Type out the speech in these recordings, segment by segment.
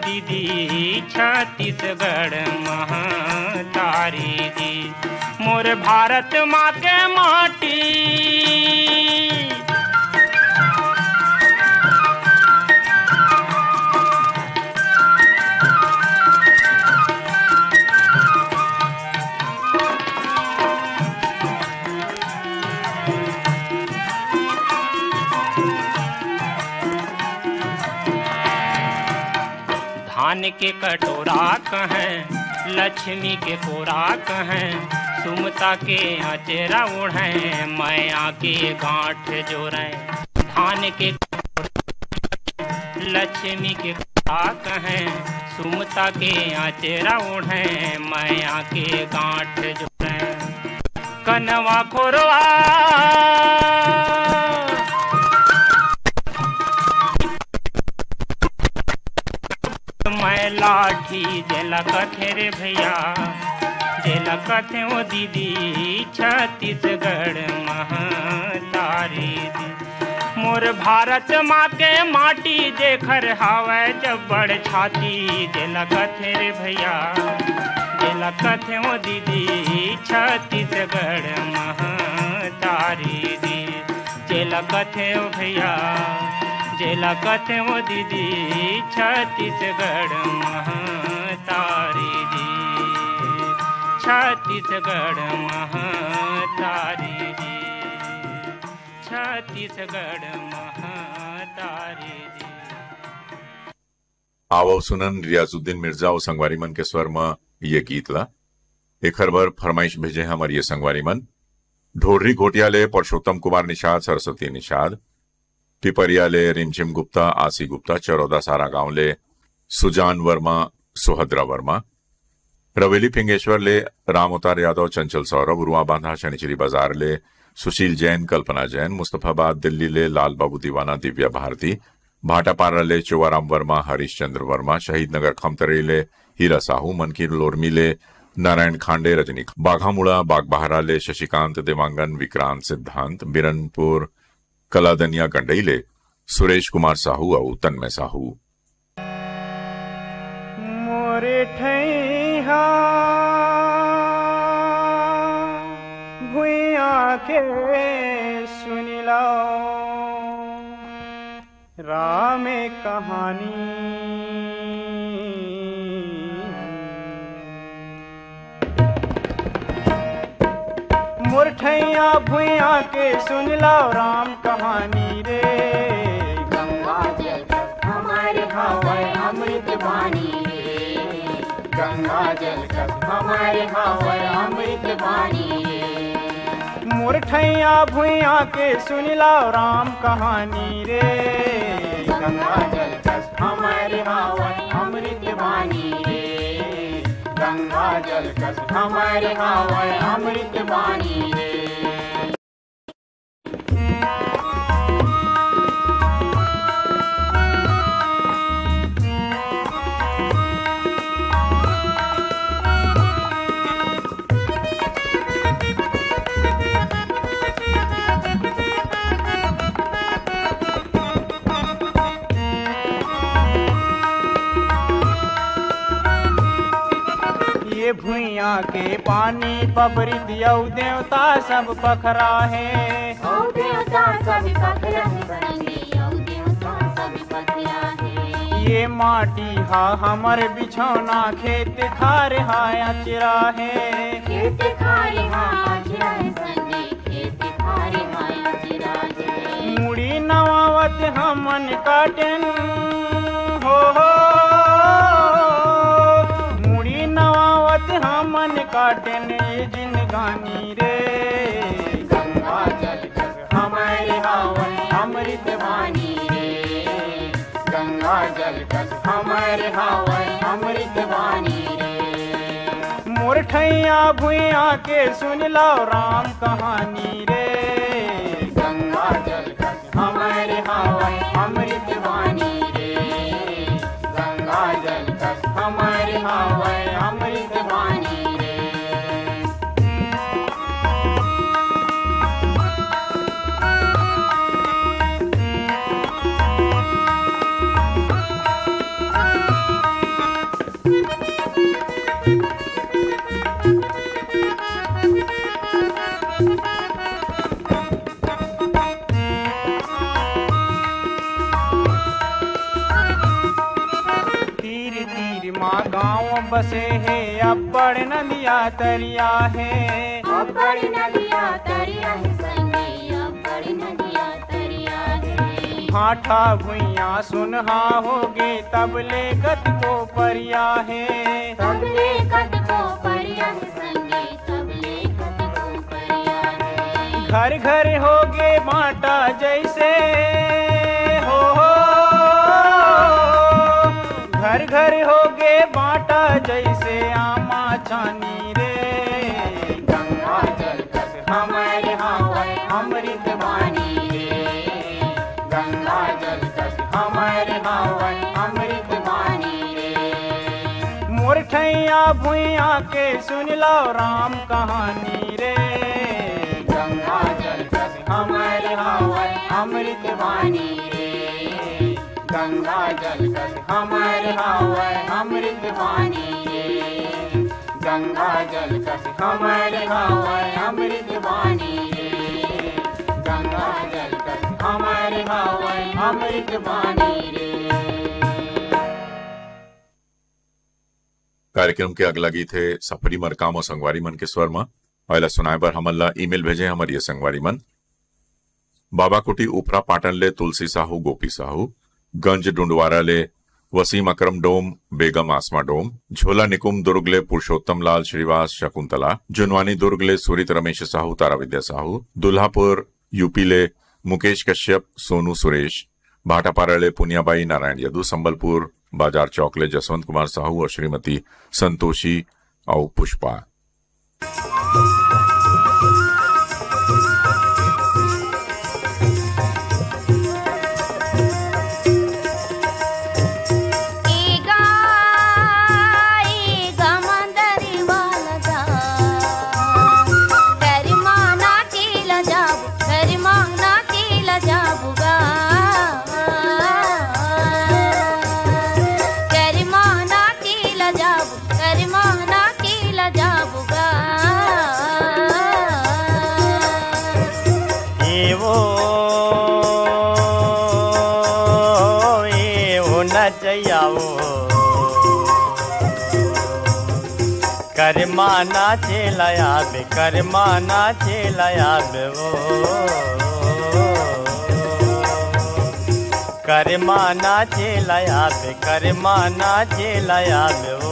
दीदी छत्तीसगढ़ महतारी जी। मोर भारत माँ के माटी धान के कटोरा कहें, लक्ष्मी के कोरा कहें, सुमता के अचेरा ओढ़ें, मैया के गांठ जोड़ें। धान के लक्ष्मी के कोरा कहें, सुमता के अचेरा ओढ़ें, मैया के गांठ जोड़ें। कनवा खोरवा मैं लाठी जेला कथे रे भैया, जेला कथे ओ दीदी छत्तीसगढ़ महतारी जी। मोर भारत माँ के माटी जेखर हावै जब बड़ छाती, जेला कथे रे भैया, जेला कथे ओ दीदी छत्तीसगढ़ महतारी जी। जेला कथे ओ भैया, जेला कथे ओ दीदी छत्तीसगढ़ महतारी जी, छत्तीसगढ़ महतारी जी, छत्तीसगढ़ महतारी जी। आवो सुनन रियाजुद्दीन मिर्जा और संगवारी मन के स्वर में ये गीत ला। एक हर फरमाइश भेजे हमार ये संगवारी मन। ढोर्री घोटियाले पुरुषोत्तम कुमार निषाद, सरस्वती निषाद, पिपरियाले रिमझिम गुप्ता, आसी गुप्ता, चरौदा सारा गांवले सुजान वर्मा, सुहद्रा वर्मा, रवेली फिंगेश्वर ले राम अवतार यादव, चंचल सौरभ, उरुआ बांधा शनिचरी बाजार ले सुशील जैन, कल्पना जैन, मुस्तफाबाद दिल्ली ले लाल बाबू दीवाना, दिव्या भारती, भाटापारा ले चोवाराम वर्मा, हरीश चंद्र वर्मा, शहीद नगर खमतरे ले हीरा साहू, मनकीर लोरमी ले नारायण खांडे, रजनी बाघामुड़ा, बागबहारा ले शशिकांत देवांगन, विक्रांत सिद्धांत, बिरनपुर कलादनिया गंडईले सुरेश कुमार साहू और तन्मय साहू। मोरे ठैहा भुइया के सुनिला राम कहानी, मुरठैया भुइया के सुन लो राम कहानी रे। गंगा जल हमारे हवाए अमृत वाणी रे, गंगा जल हमारे हवाए अमृत वाणी रे। मुरठैया भुइया के सुन लो राम कहानी रे। गंगा जल हमारे हवाए अमृत वाणी रे, गंगा जल हमारे हवाए अमृत वाणी रे। भुइया के पानी पबरी दियो देवता सब पखरा है, ओ देवता सब पखरा है, ओ देवता सब पखरा है। ये माटी हा हमर बिछौना, खेत खार हा अचरा है, खेत खार हा अचरा है संगे, खेत खार हा अचरा है। मुड़ी नवावत हमन काटन हो, हमन काटन ये जिनगानी रे। गंगा जल हमारे हवाए अमृत वाणी रे, गंगा जल हमारे हवाए अमृत वाणी रे। मुरठैया भुइया के सुन लो राम कहानी रे। गंगा जल हमारे हवाए अमृत वाणी रे, गंगा जल हमारे हवाए अमृत वाणी रे। बसे है अब्बड़ नदिया तरिया है। अब्बड़ नदिया तरिया है संगी, अब्बड़ नदिया तरिया है। भाठा भुइया सुनहा होगे तबले गत को परिया है। तबले कत को परिया है संगी, तबले कत को परिया है। घर घर होगे बाटा जैसे हो, घर घर होगे बाटा जैसे आमा छानी रे। गंगा जल कस हमारे हावय अमृत वाणी रे। गंगा जल कस हमारे हावय अमृत वाणी रे। मोर ठैया भुइया के सुन लो राम कहानी रे। गंगा जल कस हमारे हावय अमृत वाणी रे। गंगा जल कस हमारे हावय अमृत वाणी रे। गंगा जल कस हमारे हावय अमृत वाणी रे। गंगा जल कस हमारे हावय अमृत वाणी रे। कार्यक्रम के अगला गीत है सफरी मरकाम और संगवारी मन के स्वर में। पहला सुनाए पर हमला ईमेल भेजे हमारी संगवारी मन। बाबा कुटी उपरा पाटन ले तुलसी साहू गोपी साहू, गंज डुंडवारा ले वसीम अकरम डोम बेगम आसमा डोम, झोला निकुम दुर्ग ले पुरुषोत्तम लाल श्रीवास शकुंतला, जुनवानी दुर्ग ले सुरित रमेश साहू तारा विद्या साहू, दुल्हापुर यूपी ले मुकेश कश्यप सोनू सुरेश, भाटापारा ले पुनियाबाई नारायण यदु, संबलपुर बाजार चौक ले जसवंत कुमार साहू और श्रीमती संतोषी और पुष्पा। कर्मा नाचे लया बे, कर्मा नाचे लया बे वो। कर्मा नाचे लया बे, कर्मा नाचे लया बे वो।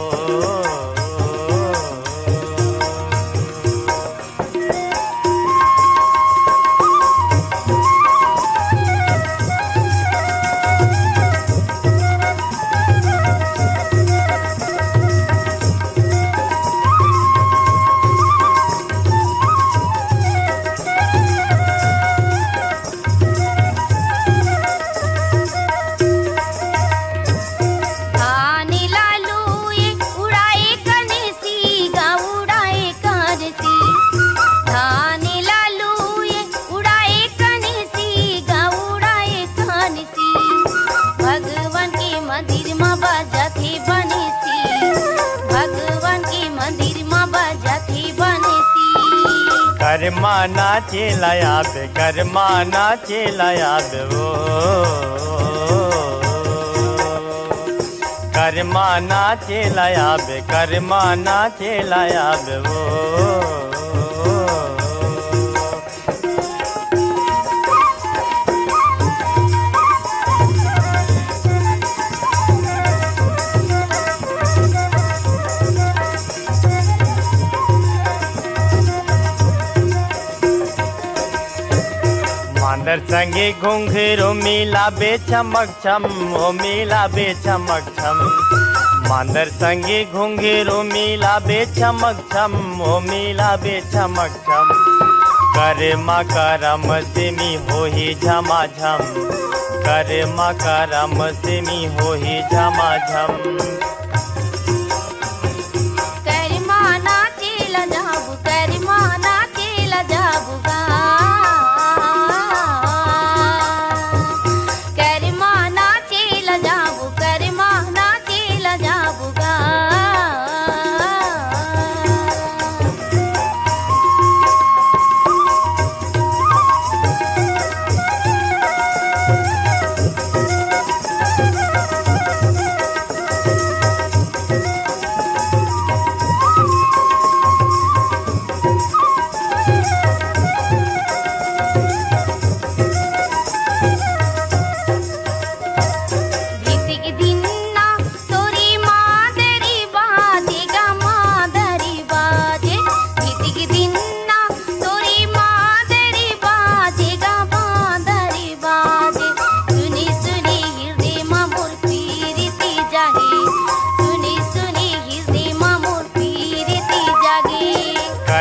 कर्मा नाचे लया बे, कर्मा नाचे लया बे वो। कर्मा नाचे लया बे, कर्मा नाचे लया बे वो। मांदर संगे घुंघरू मिला बे चमक छम, ओ मिला बे चमक छम। मांदर संगे घुंघरू मिला बे चमक छम, ओ मिला बे चमक छम। कर्मा करम सिमी होही झमाझम, कर्मा करम सिमी होही झमाझम। कर्मा नाचे लजाबू, कर्मा नाचे लजाबू गा।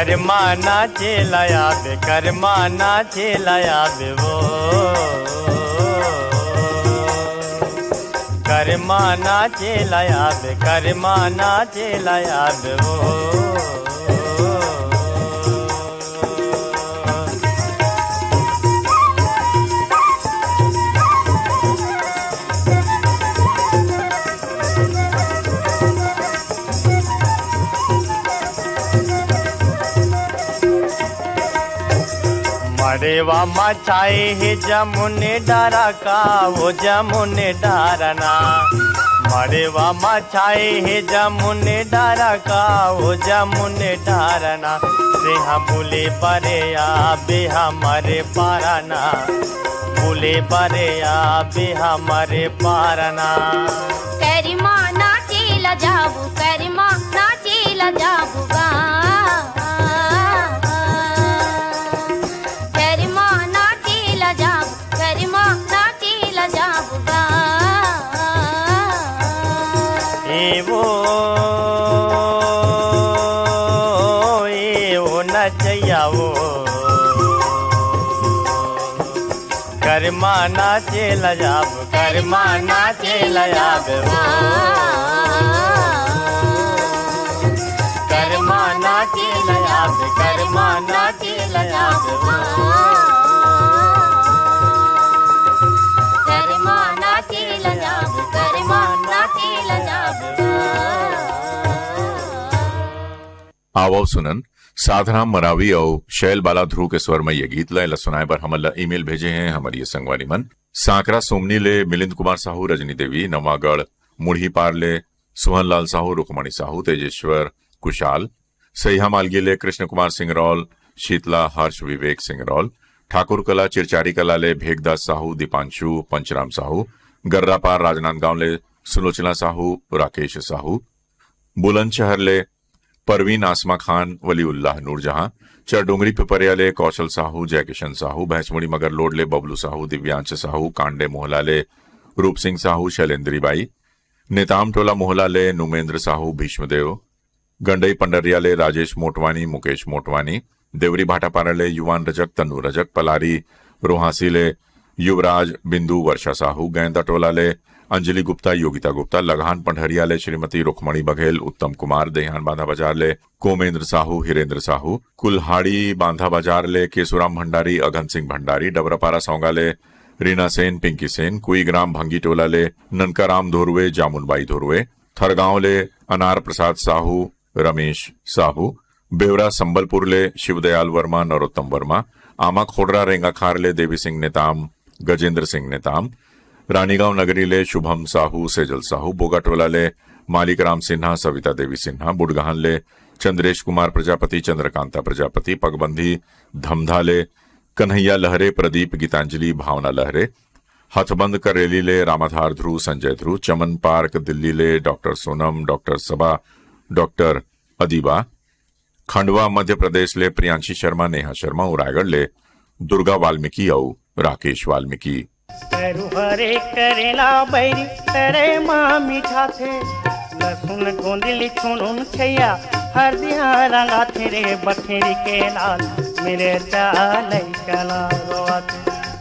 कर्मा नाचे लयाबे, कर्मा नाचे लयाबे वो, कर्मा नाचे लयाबे, कर्मा नाचे लयाबे वो। मरेवा मचाए है जमुने डारा का वो जमुने डारना, मरेवा मचाए है जमुने डारा का वो जमुने डारना, रेहा बुले परे आबे हमारे पाराना, बुले परे आबे हमारे पाराना। करिमा नाचे ला जाबू, करिमा नाचे ला जाबू गा, करिमा नाचे ला जाबू, करिमा नाचे ला जाबू गा। ए वो नचैया वो, कर्मा नाचे लजाब, कर्मा नाचे लजाब वो, कर्मा नाचे लजाब, कर्मा नाचे लजाब वो, करिमा नाचे ला जाबू, करिमा नाचे ला जाबू गा। आवो सुनन साधना मरावी और शैल बाला ध्रुव के स्वर में ये गीत लय सुनाए पर हमला ईमेल भेजे हैं हमारी ये संगवारी मन। सांकरा सोमनी ले मिलिंद कुमार साहू, रजनी देवी, नवागढ़ मुढ़ी पार ले सुहन लाल साहू, रुकमणी साहू, तेजेश्वर कुशाल, सहिया मालगी ले कृष्ण कुमार सिंह रौल, शीतला हर्ष विवेक सिंह रौल, ठाकुर कला चिरचारी कला ले भेगदास साहू, दीपांशु पंचराम साहू, गर्रा पार राजनांदगांव ले सुलोचना साहू, राकेश साहू, बुलंदशहर ले परवीन आसमा खान, वलीउल्लाह नूरजहां, चरडोंगरी पिपरिया ले कौशल साहू, जयकिशन साहू, भैंसमुड़ी मगर लोड ले बबलू साहू, दिव्यांश साहू, कांडे मोहला ले रूप सिंह साहू, शैलेंद्री बाई, नेताम टोला मोहला ले नुमेंद्र साहू, भीष्मदेव, गंडई पंडरिया ले राजेश मोटवानी, मुकेश मोटवानी, देवरी भाटापारा ले युवान रजक, तन्नू रजक, पलारी रोहासी ले युवराज, बिंदु वर्षा साहू, गैंदा टोला ले अंजलि गुप्ता, योगिता गुप्ता, लगान पंडहरिया ले श्रीमती रुक्मणी बघेल, उत्तम कुमार, देहान बांधा बाजार ले कोमेंद्र साहू, हिरेंद्र साहू, कुल्हाड़ी बांधा बाजार ले केसुराम भंडारी, अघन सिंह भंडारी, डबरापारा सौंगा ले रीना सेन, पिंकी सेन, कुईग्राम भंगी टोला ले ननकाराम धोरवे, जामुनबाई धोरवे, थरगांव ले अनार प्रसाद साहू, रमेश साहू, बेवरा संबलपुर ले शिवदयाल वर्मा, नरोत्तम वर्मा, आमा खोडरा रेंगाखार ले देवी सिंह नेताम, गजेंद्र सिंह नेताम, रानीगांव नगरी ले शुभम साहू, सेजल साहू, बोगाटोला ले मालिक राम सिन्हा, सविता देवी सिन्हा, बुडगहान ले चंद्रेश कुमार प्रजापति, चंद्रकांता प्रजापति, पगबंधी धमधा ले कन्हैया लहरे, प्रदीप गीतांजलि, भावना लहरे, हथबंद करेली ले रामाधार ध्रुव, संजय ध्रुव, चमन पार्क दिल्ली ले डॉक्टर सोनम, डॉक्टर सबा, डॉक्टर अदीबा, खंडवा मध्य प्रदेश ले प्रियांशी शर्मा, नेहा शर्मा, रायगढ़ ले दुर्गा वाल्मीकि और राकेश वाल्मीकि। करू हरे करेला बैरी करे माँ मीठा थे, लहसुन गोंदली छुनुन छैया, हरदिया रंगा थे रे बखेरी के लाल, मेरे चाल चला रोआत,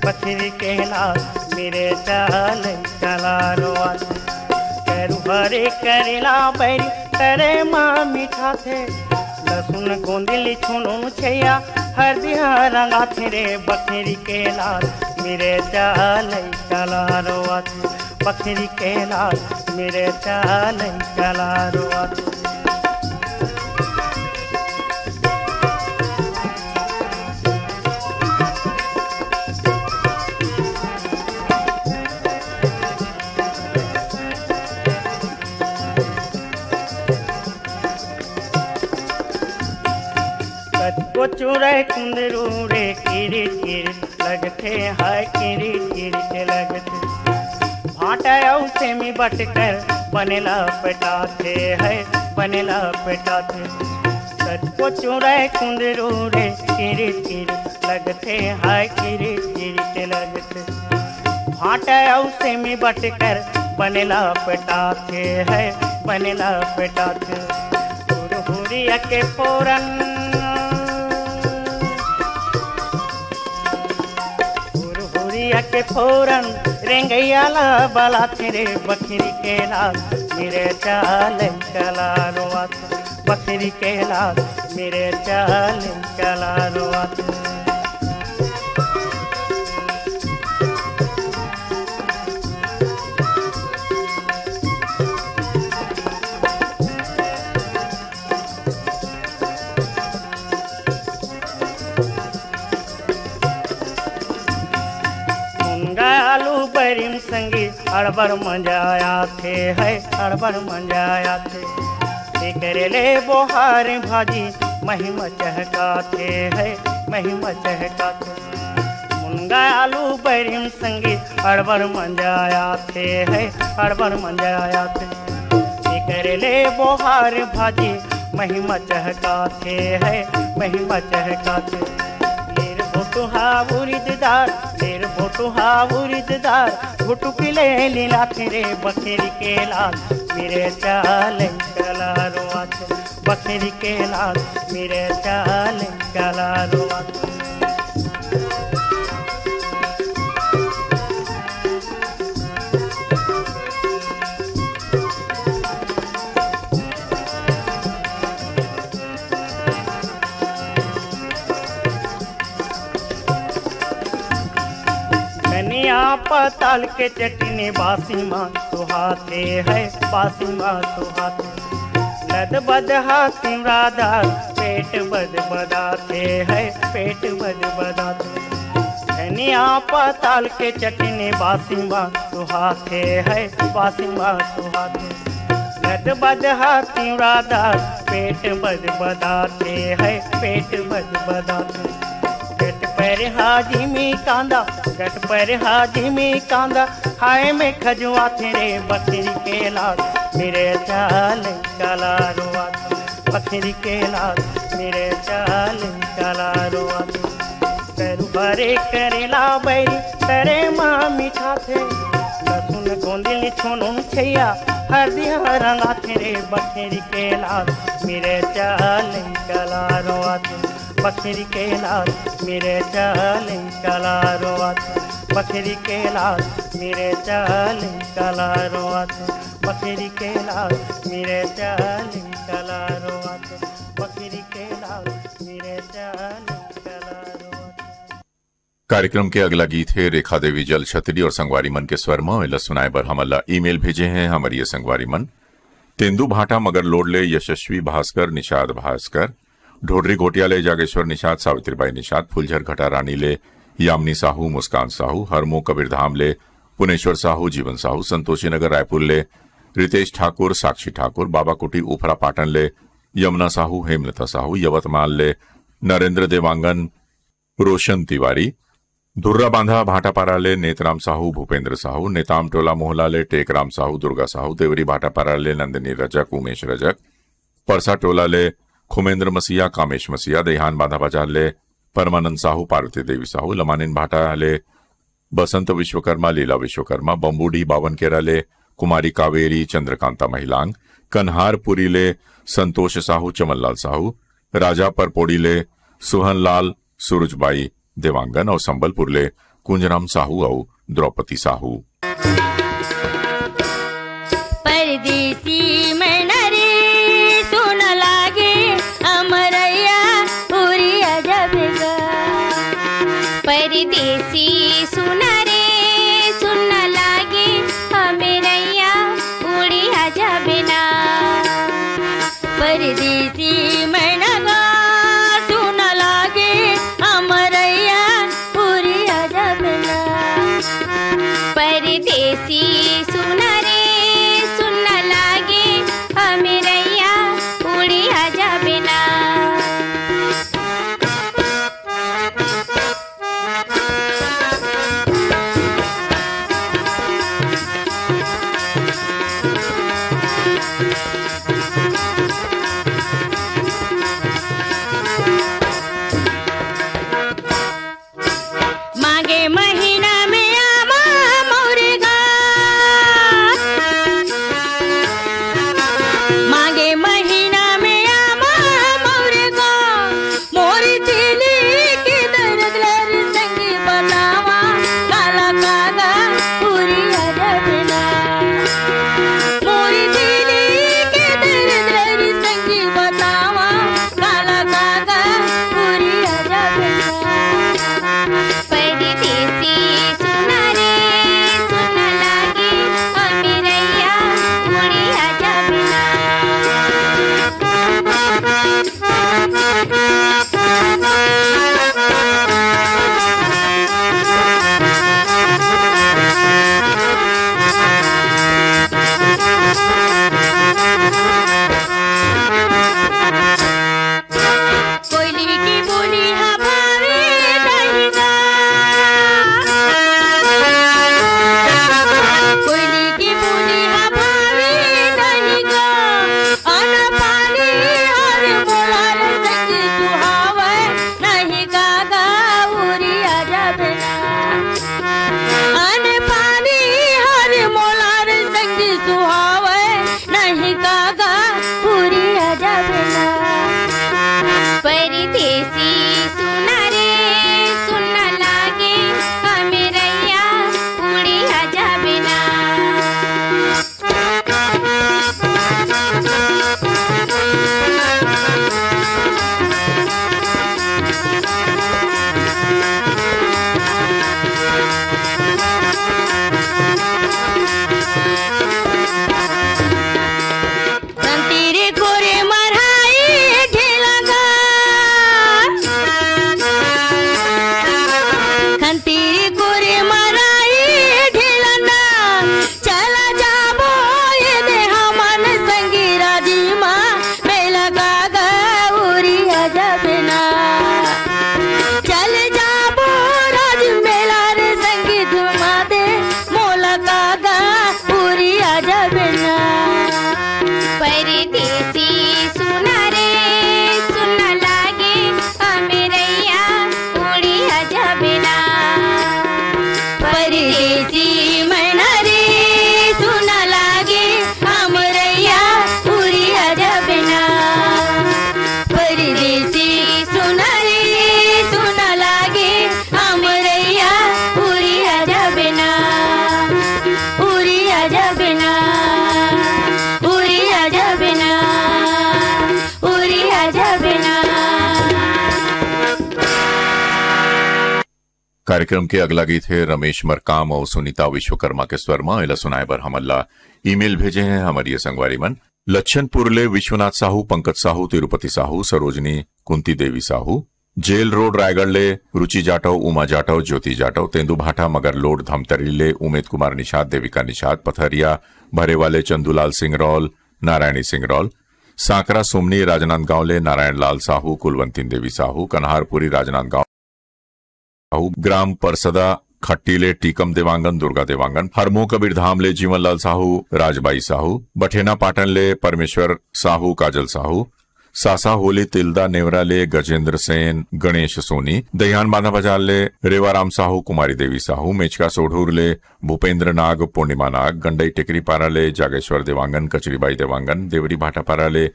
बखेरी के लाल मेरे चाल चला रोआत। करू हरे करेला बैरी करे माँ मीठा थे, लहसुन गोंदली छुनुन छैया, हरदिया रंगा थे रे बखेरी के लाल, मेरे चाल चला रोआत, बखेरी के लाल मेरे चाल चला रोआत। को चूरे कुंदरू रे किरी किरी लगते हाय, किरी किरी लगते भाटा उसे में बटकर बनेला पेटाते है, बनेला पेटाते। को चूरे कुंदरू रे किरी किरी लगते हाय, किरी किरी लगते भाटा उसे में बटकर बनेला पेटाते है, बनेला पेटाते। हुरिया के पोरन पे फोरन रेंगैयाला बाला तेरे बकरी के लाल मेरे चाल चला रोआत बकरी के लाल मेरे चाल चला रोआत बरिम संगी अड़बर मंजाया थे है अड़बर मंजाया थे करेले बोहार भाजी महिमा चहका थे है महिमा चहका थे मुनगा आलू बरिम संगी अड़बर मंजाया थे है अड़बर मंजाया थे करेले बोहार भाजी महिमा चहका थे है महिमा चहका थे भोटुहा उरिददार तेर भोटुहा उरिददार भोटु पिले लीला तेरे बकरी के लाल मेरे चाल चला रोआत बकरी के लाल मेरे चाल चला रोआत पताल के चटनी बासी माँ सुहाते है बासी माँ सुहाते लद बद हाथी राधार पेट बद बदाते है पेट बद बदाते धनिया पताल के चटनी बासी माँ सुहाते है बासी माँ सुहाते लद बद हाथी राधार पेट बद बदाते है पेट बद बदाते पर हाजी में कांदा गट पर हाजी में कांदा हाय में खजुआ तेरे बकरी के लाल मेरे चाल चला रोआत बकरी के लाल मेरे चाल चला रोआत करू भरे करेला बैरी करे माँ मीठा थे लहसुन गोंदिल छोनुन छैया हरदी रंगा तेरे बकरी के लाल मेरे चाल चला रोआत बकरी के लाल मेरे चाल चला रोआत बकरी के लाल मेरे चाल चला रोआत बकरी के लाल मेरे चाल चला रोआत बकरी के लाल मेरे चाल चला रोआत। कार्यक्रम के अगला गीत है रेखा देवी जल छतरी और संगवारी मन के स्वर में इला सुनाए बर हमला ईमेल भेजे हैं हमारी ये संगवारी मन तेंदु भाटा मगर लोडले यशस्वी भास्कर निषाद भास्कर ढोडरी घोटियाले जागेश्वर निषाद सावित्रीबाई निषाद फुलझर घटा रानी ले यामिनी साहू मुस्कान साहू हरमो कबीरधाम ले पुनेश्वर साहू जीवन साहू संतोषी नगर रायपुर ले रितेश ठाकुर साक्षी ठाकुर बाबा कुटी उफरा पाटन ले यमुना साहू हेमलता साहू यवतमाल ले नरेंद्र देवांगन रोशन तिवारी धुर्रा बांधा भाटापारा ले नेतराम साहू भूपेंद्र साहू नेताम टोला मोहला ले टेकराम साहू दुर्गा साहू देवरी भाटापारा ले नंदिनी रजक उमेश रजक परसा टोला ले खुमेंद्र मसीहा कामेश मसीहा देहान बांधा बाजार ले परमानंद साहू पार्वती देवी साहू लमानिन भाटा ले बसंत विश्वकर्मा लीला विश्वकर्मा बम्बूडी बावन केरा ले कुमारी कावेरी चंद्रकांता महिलांग कन्हारपुरी ले संतोष साहू चमनलाल साहू राजा परपोड़ी ले सुहनलाल सूरजबाई देवांगन और संबलपुर ले कुंजराम साहू और द्रौपदी साहू। परदेसी मनरे सुन लागे अमरैया पूरी अजब गा परदेसी सुन रे सुन लागे अमरैया पूरी अजब ना परदेसी मनगा सुन लागे अमरैया पूरी अजब ना परदेसी सुन रे सुन लागे अमरैया पूरी अजब ना मागे महीना में आमा मोरेगा मागे महीना में आमा मोरेगा मोरी दिली की दर्द लर संग बनावा काला का खंतीरे कोरे मराई ढेलागा खंतीरे कोरे मराई ढेलाना चला जाबो ये देहा मन संगी राजी माँ मेला गागा उरी अजबना चल जाबो राज मेला रे संगी धुमा दे मोला गागा उरी अजबना परदेसी सुना रे सुना लागे अमेरैया उड़ी अजबना परदेसी मना रे सुना लागे अमरैया उड़ी अजबना परदेसी सुना रे सुना लागे अमरैया उड़ी अजबना उड़ी अजबना उड़ी अजबना उड़ी अजबना। कार्यक्रम के अगला गीत है रमेश मरकाम और सुनीता विश्वकर्मा के स्वर में एला सुनाए बर हमला ईमेल भेजे हैं हमारी संगवारी मन लच्छनपुर ले विश्वनाथ साहू पंकज साहू तिरुपति साहू सरोजनी कुंती देवी साहू जेल रोड रायगढ़ ले रुचि जाटव उमा जाटव ज्योति जाटव तेंदु भाटा मगर लोड धमतरी ले उमेद कुमार निषाद देविका निषाद पथरिया भरे वाले चंदूलाल सिंह रौल नारायणी सिंह रौल सांकरा सोमनी राजनांदगांव ले नारायण लाल साहू कुलवंती देवी साहू कन्हारपुरी राजनांदगांव साहू ग्राम परसदा खट्टी ले टीकम देवांगन दुर्गा देवांगन हरमो कबीर धाम ले जीवनलाल साहू राजबाई साहू बठेना पाटन ले परमेश्वर साहू काजल साहू सासा होली तिलदा नेवरा ले गजेंद्र सेन गणेश सोनी दहियान बांधा बाजार ले रेवाराम साहू कुमारी देवी साहू मेचका सोढूर ले भूपेंद्र नाग पूर्णिमा नाग गंडई टेकरी पारा ले जागेश्वर देवांगन कचरीबाई देवांगन देवरी भाटा पारा ले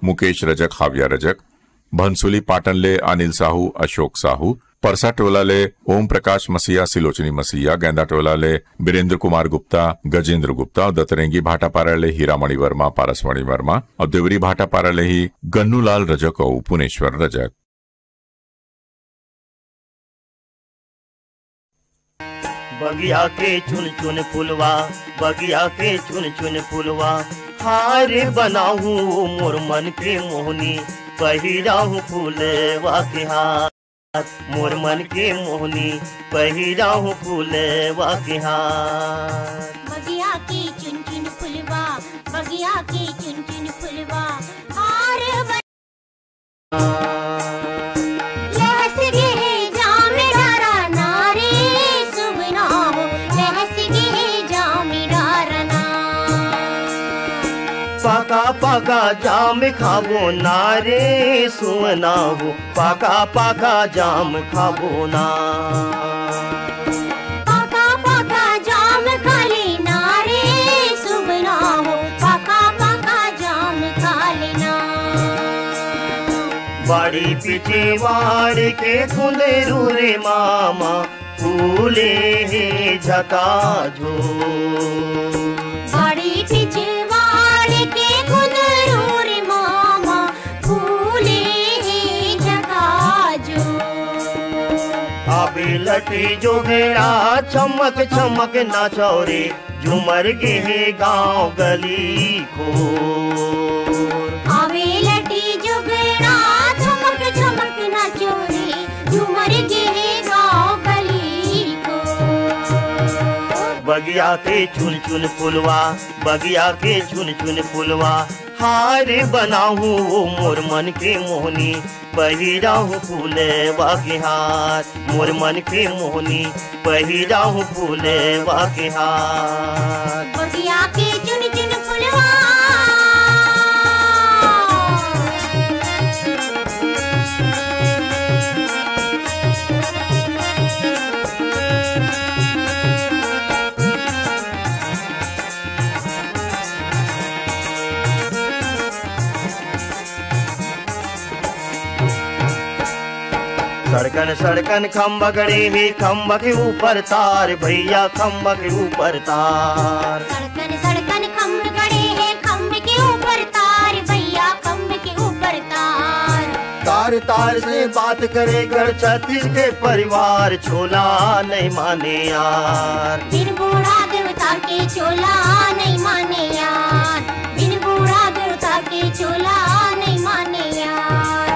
मुकेश रजक हाविया रजक भंसुली पाटन ले अनिल साहू अशोक साहू परसा टोला ले ओम प्रकाश मसीहा सिलोचनी मसीहा गेंदा टोला ले बीरेंद्र कुमार गुप्ता गजेंद्र गुप्ता और दतरेंगी भाटा पारा ले हीरामणि वर्मा पारसमणि वर्मा और देवरी भाटा पारा ले ही गन्नूलाल रजक और पुनेश्वर रजक। बगिया के चुन चुन फुलवा बगिया के चुन चुन फुलवा हार बनाहू मोर मन के मोहनी पहिराहू फूलवा के हार मोर मन के मोहनी पहिराहू फूलवा के हार बगिया के चुन चुन फुलवा बगिया के चुन चुन फुलवा हार लहस गे जाम डारा नारे सुबना हो लहस गे जाम डारा ना पाका पाका जाम खाबो नारे सुना हो पाका पाका जाम खाबो ना पाका पाका जाम खाले नारे सुबना हो पाका पाका जाम खाले ना बाड़ी पीछे वाड़ के कुंदरू रे मामा फूले हे झका झो बाड़ी पीछे वाड़ के कुंदरू रे मामा फूले हे जगा जो अभी लटी जो घेरा चमक चमक नाचौरे झूमर के गांव गली को आवे लटी जुगड़ा चमक चमक नाचोरे झूमर गे गाँव गली को बगिया के चुन चुन फुलवा बगिया के चुन चुन फुलवा हार बनाहू मोर मन के मोहनी पहिराहू फूलवा के हार मोर मन के मोहनी पहिराहू फूलवा के हार बगिया के चुन चुन फुलवा सड़कन सड़कन खम्बा गड़े ही खम्बा के ऊपर तार भैया खम्बा के ऊपर तार सड़कन सड़कन खम्ब गड़े हैं खम्ब के ऊपर तार भैया खम्ब के ऊपर तार तार तार से बात करे घर छत्तीस के परिवार छोला नहीं माने यार बिन बूढ़ा देवता के चोला नहीं माने यार बिन बूढ़ा देवता के चोला नहीं माने यार।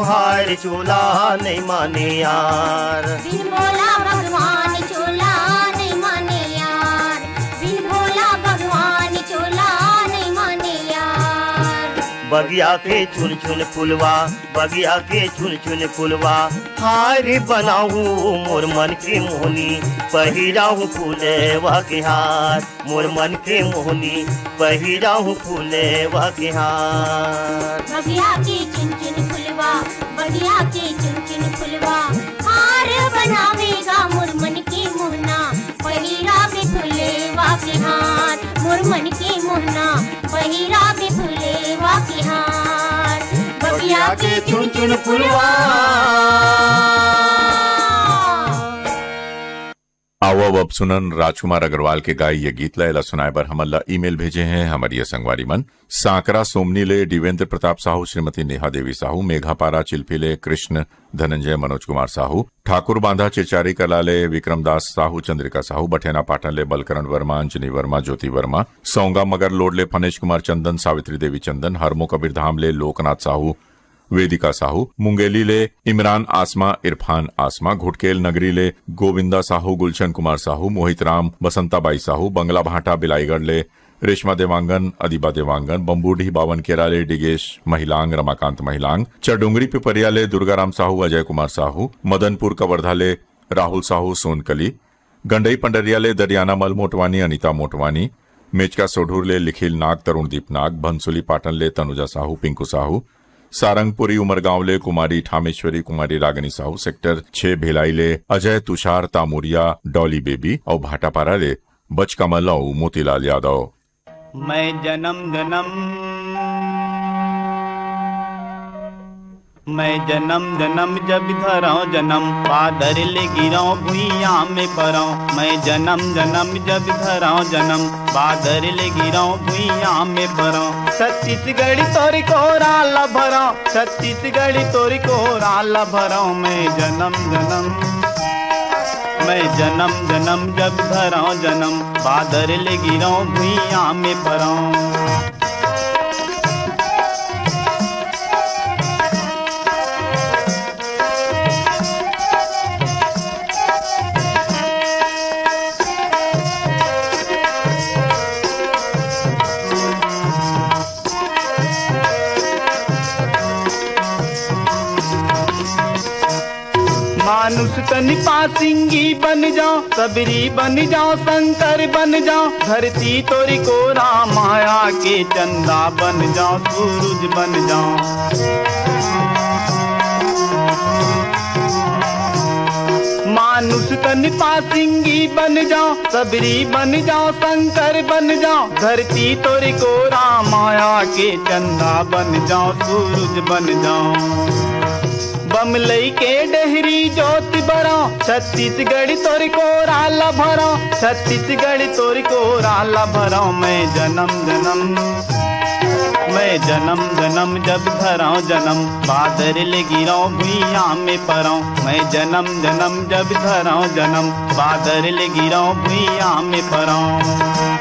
हार चोला नहीं माने यार। बिन भोला भगवान चोला नहीं माने यार। बिन भोला भगवान चोला नहीं माने यार। बगिया के चुन चुन फुलवा, बगिया के चुन चुन फुलवा, हार बनाऊं मोर मन के मोहनी, पहिराऊं फूलेवा के हार, मोर मन के मोहनी, पहिराऊं फूलेवा के हार। बगिया के चुन चुन फुलवा, बगिया के चुन चुन फुलवा, हार बनावेगा मोर मन के मोहना, पहिरावे फुलेवा के हार, मोर मन के मोहना, पहिरावे फुलेवा के हार। बगिया के चुन चुन फुलवा। आओ अब सुनन राजकुमार अग्रवाल के गाय ये गीत ला सुनाए बर हमला ईमेल भेजे हैं हमारी ये संगवारी मन सांकरा सोमनी ले देवेंद्र प्रताप साहू, श्रीमती नेहा देवी साहू, मेघापारा चिल्फी कृष्ण धनंजय मनोज कुमार साहू, ठाकुर बांधा चिरचारी कला ले विक्रमदास साहू, चंद्रिका साहू, बठेना पाटन ले बलकरण वर्मा, अंजनी वर्मा, ज्योति वर्मा, सौंगा मगर लोड ले फनेश कुमार चंदन, सावित्री देवी चंदन, हरमो कबीर धाम ले लोकनाथ साहू, वेदिका साहू, मुंगेली ले इमरान आसमा, इरफान आसमा, घुटकेल नगरी ले गोविंदा साहू, गुलशन कुमार साहू, मोहित राम, बसंताबाई साहू, बंगला भाटा बिलाईगढ़ ले रेशमा देवांगन, अदिबा देवांगन, बम्बूढ़ी बावन केरा ले डिगेश महिलांग, रमाकांत महिलांग, चडुंगरी पिपरिया ले दुर्गाराम साहू, अजय कुमार साहू, मदनपुर कवर्धा ले राहुल साहू, सोनकली, गंडई पंडरिया ले दरियाना मल मोटवानी, अनिता मोटवानी, मेचका सोढूर ले लिखिल नाग, तरुणदीप नाग, भंसुली पाटन ले तनुजा साहू, पिंकू साहू, सारंगपुरी उमरगांव ले कुमारी ठामेश्वरी, कुमारी रागनी साहू, सेक्टर 6 भिलाई ले अजय, तुषार, तामुरिया, डॉली बेबी और भाटापारा ले बचकमल और मोतीलाल यादव। मैं जन्म जन्म जब धराऊं जन्म, पादर ले गिराऊं भुइया में पराऊं। मैं जन्म जब धराऊं जन्म, पादर ले गिराऊं भुइया में पराऊं। छत्तीसगढ़ी तोरी को राला भराऊं, छत्तीसगढ़ी तोरी को राला भराऊं। मैं जन्म जब धराऊं जन्म, पादर ले गिराऊं भुइया में पराऊं। मानुष तनि पासिंगी बन जाओ, सबरी बन जाओ, शंकर बन जाओ। धरती तोरी को राम माया के चंदा बन जाओ, सूरज बन जाओ। मानुष तनि पासिंगी बन जाओ, सबरी बन जाओ, शंकर बन जाओ। धरती तोरी को राम माया के चंदा बन जाओ, सूरज बन जाओ। बमलई के डहरी ज्योति बराओ, छत्तीसगढ़ तोरी को राला भराओ, छत्तीसगढ़ तोरी को राला भराओ। मैं जन्म जब धराऊं जन्म, बादर ले गिराऊं भुइया में पराऊं। मैं जन्म जब धराऊं जन्म, बादर ले गिराऊं भुइया में पराऊं।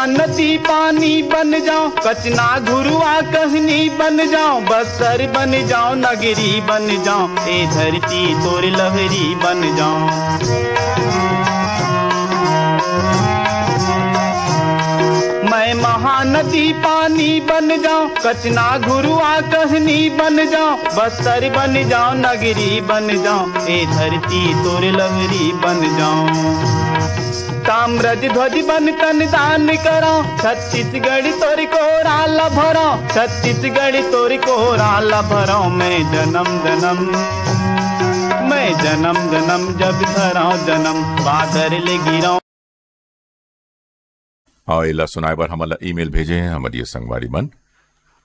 नदी पानी बन जाऊं, कचना घुरुआ कहनी बन जाऊं। बसर बन जाऊं, नगरी बन जाऊं, ए धरती तोर लहरी बन जाऊं। मैं महानदी पानी बन जाऊं, कचना घुरुआ कहनी बन जाऊं। बसर बन जाऊं, नगरी बन जाऊं, ए धरती तोर लहरी बन जाऊं। ताम्रज ध्वज बन तन दान कराऊं, छत्तीसगढ़ तोरी को राला भराऊं, छत्तीसगढ़ तोरी को राला भराऊं। मैं जन्म जब धराऊं जन्म, बादर ले गिराऊं। हाँ इला सुनाए पर हमला ईमेल भेजे हैं हमारी संगवारी मन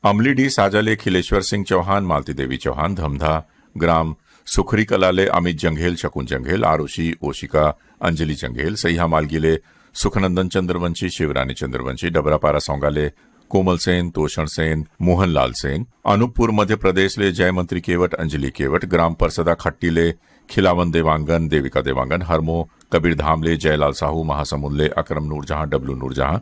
अमली डी साजा ले खिलेश्वर सिंह चौहान, मालती देवी चौहान, धमधा ग्राम सुखरी कलाले अमित जंघेल शकुन जंघेल आरुषि ओशिका अंजलि जंघेल सह्या मालगीले सुखनंदन चंद्रवंशी शिवरानी चंद्रवंशी डबरापारा सौंगाले कोमल सेन तोषण सेन मोहनलाल सेन अनूपपुर मध्य प्रदेश ले जयमंत्री केवट अंजलि केवट ग्राम परसदा खट्टीले खिलावन देवांगन देविका देवांगन हरमो कबीरधाम ले जयलाल साहू महासमुंद ले अकरम नूरजहां डब्लू नूरजहां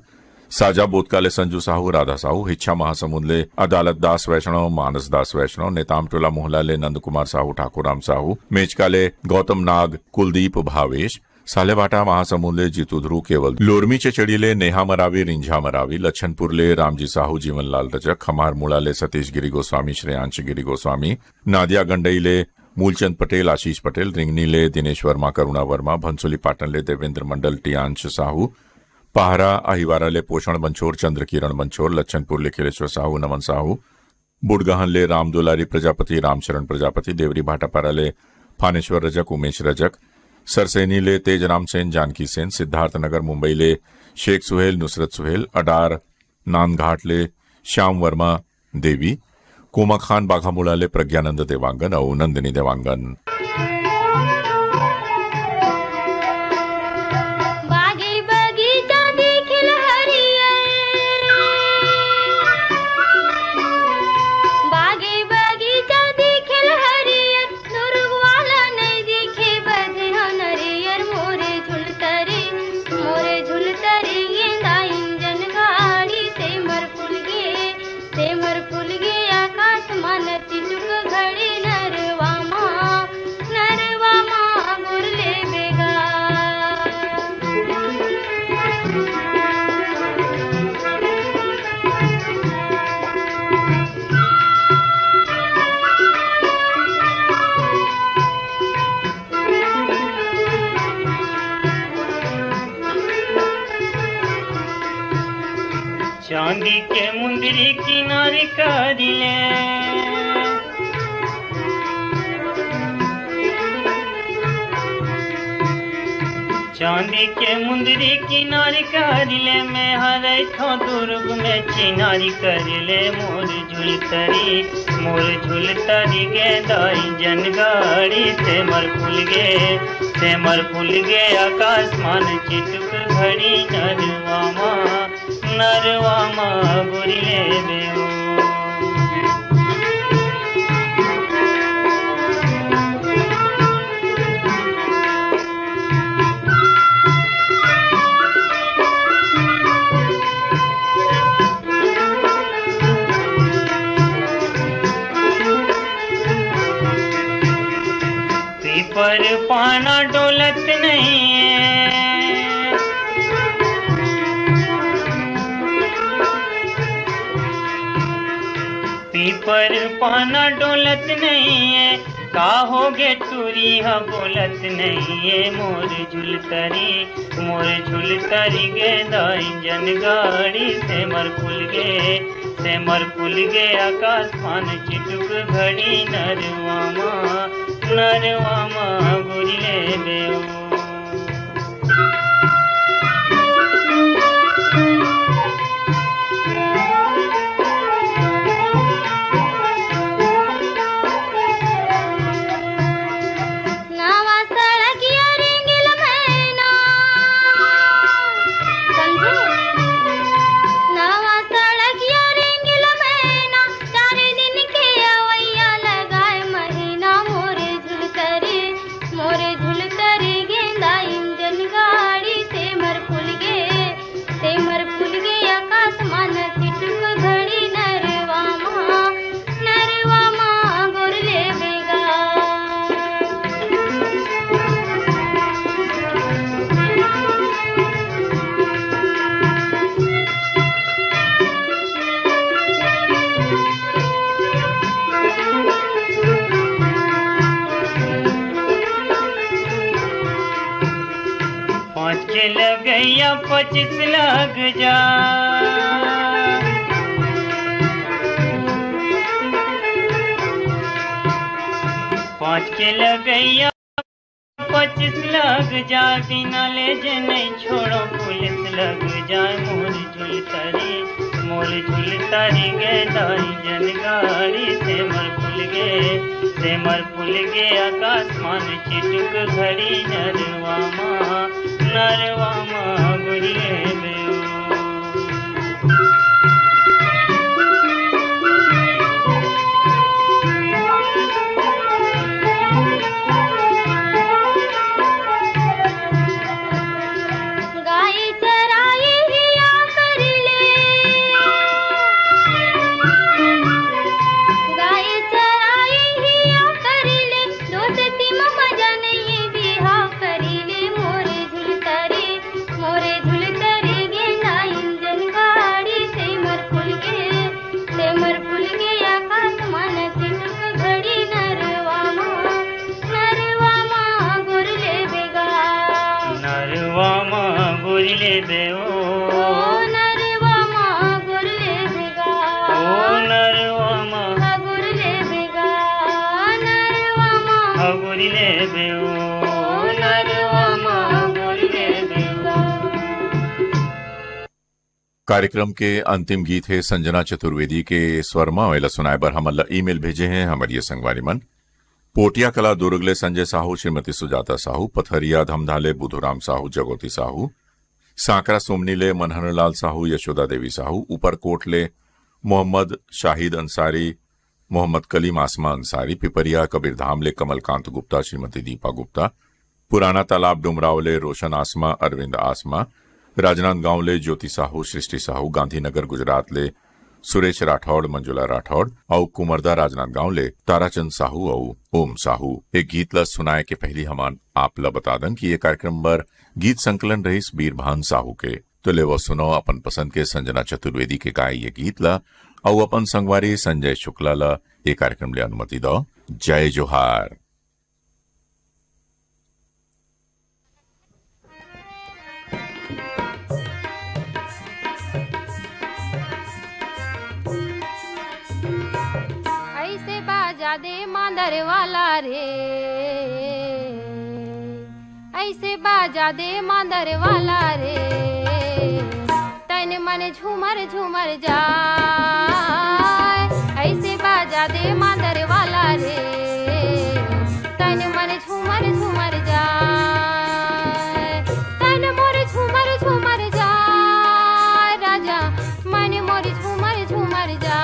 साजा बोतकाले संजू साहू राधा साहू हिच्छा महासमुंद ले अदालत दास वैष्णव मानस दास वैष्णव नेताम टोला मोहला ले नंद कुमार साहू ठाकुराम साहू मेचकाले गौतम नाग कुलदीप भावेश सालेवाटा महासमुंद ले जीतू ध्रुव केवल लोरमी चेचड़ी ले नेहा मरावी रिंझा मरावी लच्छनपुर ले रामजी साहू जीवनलाल रजक खमार मुड़ा ले सतीश गिरी गोस्वामी श्रेयांश गिरी गोस्वामी नादिया गंडई ले मूलचंद पटेल आशीष पटेल रिंगनी ले दिनेश वर्मा करुणा वर्मा भंसुली पाटन ले देवेंद्र मंडल टियांश साहू पहारा अहिवारा ले पोषण बंछोर चंद्र किरण बंछोर लच्छनपुर ले खिलेश्वर साहू नमन साहू बुडगहन ले राम दुलारी प्रजापति रामचरण प्रजापति देवरी भाटापारा ले फानेश्वर रजक उमेश रजक सरसेनी ले तेजराम सेन जानकी सेन सिद्धार्थनगर मुंबई ले शेख सुहेल नुसरत सुहेल अडार नानघाट ले श्याम वर्मा देवी कोमा खान बाघामुड़ा ले प्रज्ञानंद देवांगन और नंदिनी देवांगन। चांदी के मुंदरी किनारे कारिले चांदी के मुंदरी किनारे कारिले मैं हरे थो दुर्ग में चिनारी करिले मोर झुलतरी गे दाई जनगाड़ी से मर फूल गे आकाशमान चिटुक घड़ी नरवामा बुरिले देओ पीपर पाना डोलत नहीं पीपर पाना डोलत नहीं है काहोगे टूरी हा बोलत नहीं है मोर झुलतरी गे दाई जनगाड़ी से मर फूल गे आकाशमान चिटुक घड़ी नरवामा गुरिले देओ लग गया 25 लग जा 5 के लग गया 25 लग जा बिना ले जे नहीं छोड़ो पुलिस लग जाए मोर मोर झुलतारी गे दाई जन गाड़ी से मर फुल गे आकाशमान चिटुक घड़ी नरवा माँ गुरिए बेओ कार्यक्रम के अंतिम गीत है संजना चतुर्वेदी के स्वरमा वेला सुनाए बर हमला ईमेल भेजे हैं हमारी संगवारी मन पोटिया कला दुर्गले संजय साहू श्रीमती सुजाता साहू पथरिया धमधाले बुधुराम साहू जगोती साहू सांकरा सोमनीले मनहरलाल साहू यशोदा देवी साहू ऊपरकोटले मोहम्मद शाहिद अंसारी मोहम्मद कलीम आसमा अंसारी पिपरिया कबीरधामले कमलकांत गुप्ता श्रीमती दीपा गुप्ता पुराना तालाब डुमरावले रोशन आसमा अरविंद आसमा राजनांदगांवले ज्योति साहू सृष्टि साहू गांधीनगर गुजरात ले सुरेश राठौड़ मंजुला राठौड़ और कुमरदा राजनांदगांवले ताराचंद साहू और ओम साहू एक गीत ला सुनाए के पहली हमान आप ला बता दन कि ये कार्यक्रम पर गीत संकलन रहीस बीरभान साहू के तो ले वो सुनो अपन पसंद के संजना चतुर्वेदी के गाय ये गीत ला और अपन संगवारी संजय शुक्ला ला ये कार्यक्रम ले अनुमति दो। जय जोहार। ऐसे बाजा दे मांदर वाला रे, ऐसे बाजा दे मांदर वाला रे, तन मन झूमर झूमर जाए। ऐसे बाजा दे मांदर वाला रे, तन मन झूमर झूमर जाए। तन मोर झूमर झूमर जाए, राजा मन मोर झूमर झूमर जाए।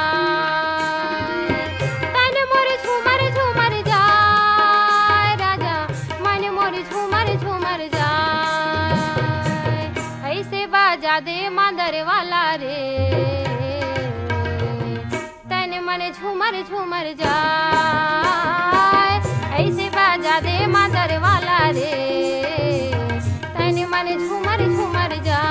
तन मोर झूमर झूमर जाए, राजा मन मोर झूमर झूमर जाए। ऐसे बाजा दे मांदर वाला रे, तन मन झूमर झूमर जाए। ऐसे बाजा दे मांदर वाला रे, तन मन झूमर झूमर जाए।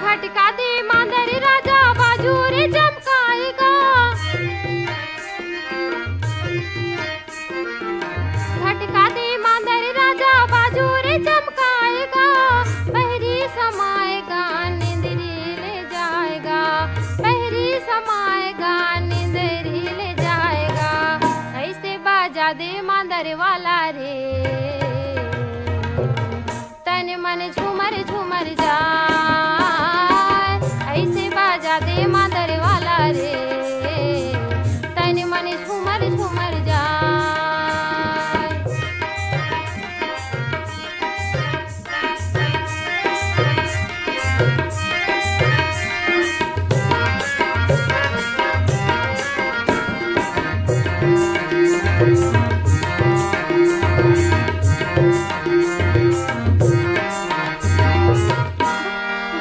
घटका दे मांदर राजा बाजू रे चमकाएगा। घटका दे मांदर राजा बाजू रे चमकाएगा। बहरी समाएगा नींदरी ले जाएगा, बहरी समाएगा नींदरी ले जाएगा। ऐसे बाजा दे मांदर वाला रे, तन मन झूमर झूमर जाए। ऐसे बाजा दे मांदर वाला रे, तन मन झूमर झूमर जाए।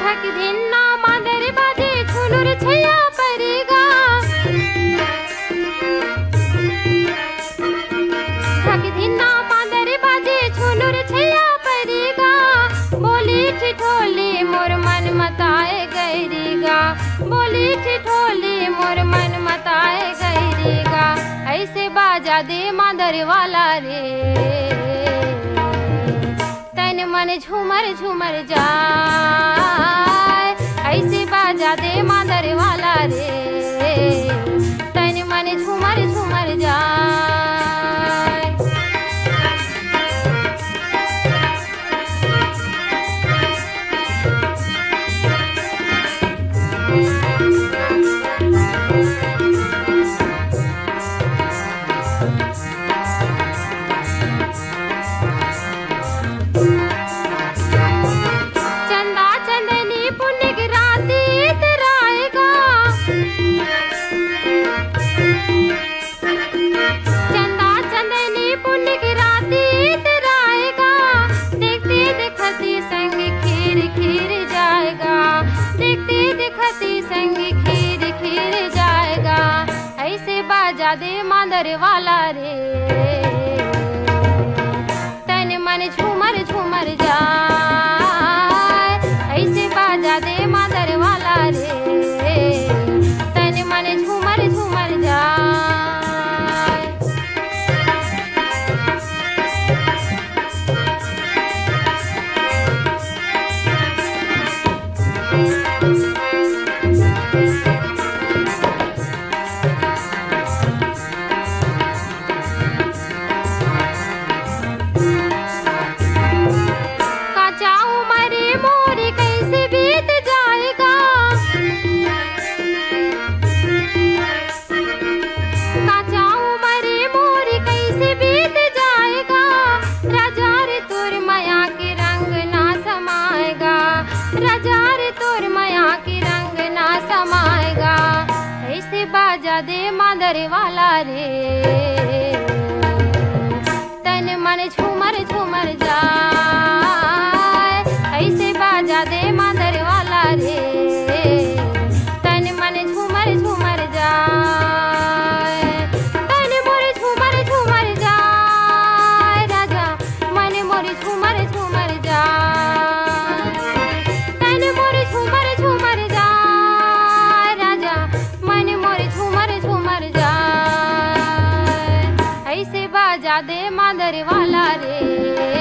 ढक दिन्ना मांदर बाजे छुनुर छैया परेगा। ढक दिन्ना मांदर बाजे छुनुर छैया परेगा। बोली ठिठोली मोर मन मताए गैरीगा, बोली ठिठोली मोर मन मताए गैरीगा। ऐसे बाजा दे मांदर वाला रे, मन झूमर झूमर जाए, ऐसे बाजा दे मादर वाला रे, तन मन झूमर झूमर जाए। दे मादर वाला रे, तन मन झूमर झूमर जाए, ऐसे बाजा दे मादर वाला रे, तन मन झूमर झूमर जाए। बाजा दे मादर वाला रे, तन मन झूमर झूमर जाए, ऐसे बाजा दे मादर वाला रे, तन मन झूमर झूमर जाए, तन मोर झूमर झूमर जाए, राजा मन मोर झूमर झूमर जाए, तन मोर झूमर झूमर जाए, राजा मन मोर झूमर झूमर जाए, ऐसे बाजा दे मादर वाला रे।